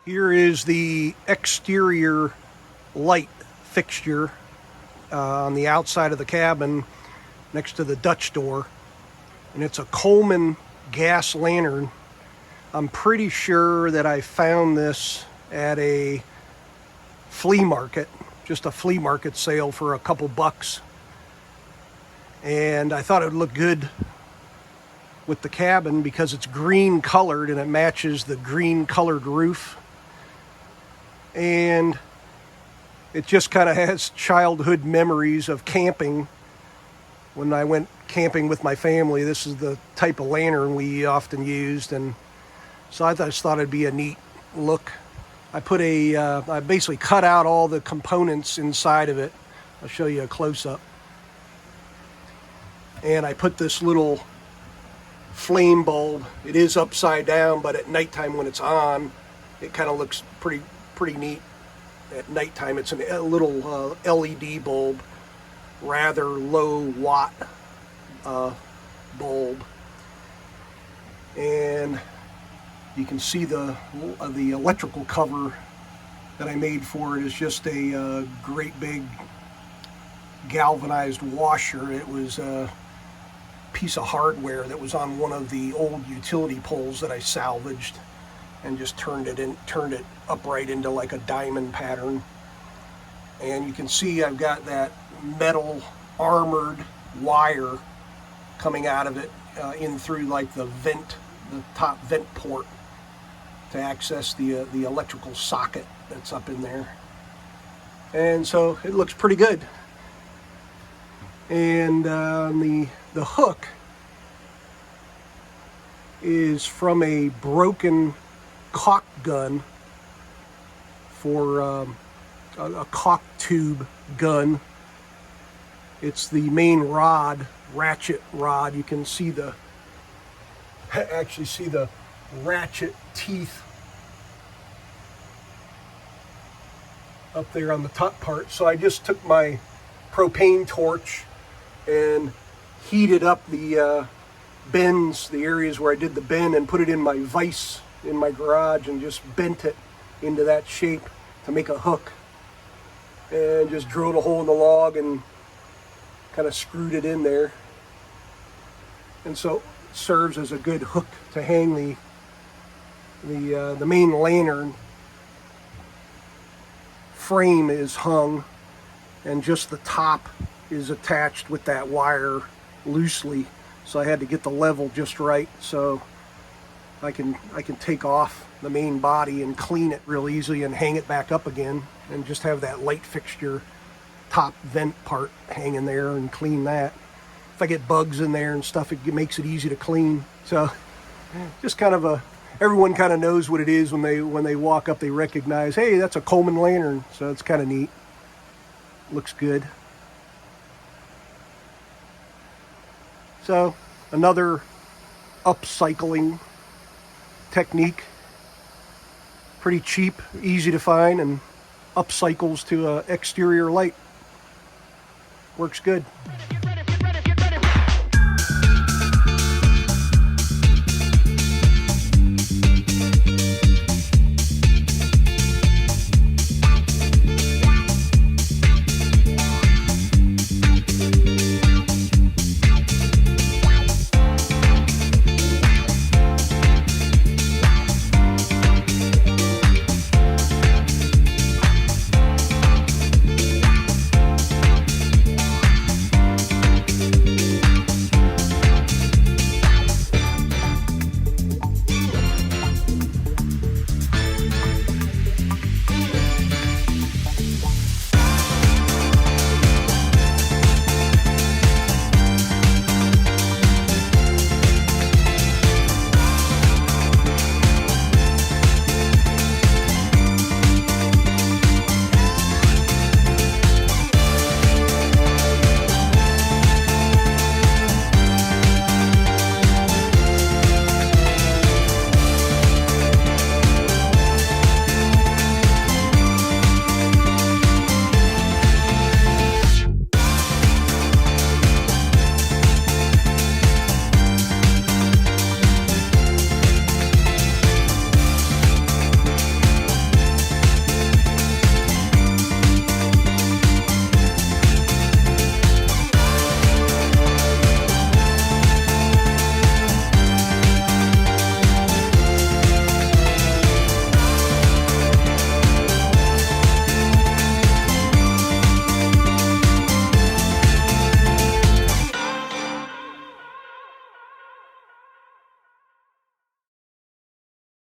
Here is the exterior light fixture on the outside of the cabin next to the Dutch door. And it's a Coleman gas lantern. I'm pretty sure that I found this at a flea market, just a flea market sale for a couple bucks. And I thought it would look good with the cabin because it's green colored and it matches the green colored roof. And it just kind of has childhood memories of camping. When I went camping with my family, this is the type of lantern we often used, and so I just thought it'd be a neat look. I basically cut out all the components inside of it. I'll show you a close-up. And I put this little flame bulb. It is upside down, but at nighttime when it's on, it kind of looks pretty neat. At nighttime, it's a little LED bulb, rather low watt bulb, and you can see the electrical cover that I made for it is just a great big galvanized washer. It was a piece of hardware that was on one of the old utility poles that I salvaged and just turned it upright into like a diamond pattern. And you can see I've got that metal armored wire coming out of it in through like the top vent port to access the electrical socket that's up in there. And so it looks pretty good. And the hook is from a broken caulk gun for a caulk tube gun. It's the main rod, ratchet rod. You can see actually see the ratchet teeth up there on the top part. So I just took my propane torch and heated up the bends, the areas where I did the bend, and put it in my vise in my garage and just bent it into that shape to make a hook, and just drilled a hole in the log and kind of screwed it in there. And so it serves as a good hook to hang the main lantern. Frame is hung, and just the top is attached with that wire loosely. So I had to get the level just right so I can take off the main body and clean it real easily and hang it back up again, and just have that light fixture top vent part hanging there and clean that. If I get bugs in there and stuff, it makes it easy to clean. So just kind of everyone kind of knows what it is when they walk up. They recognize, hey, that's a Coleman lantern. So it's kind of neat. Looks good. So another upcycling technique. Pretty cheap, easy to find, and upcycles to exterior light. Works good.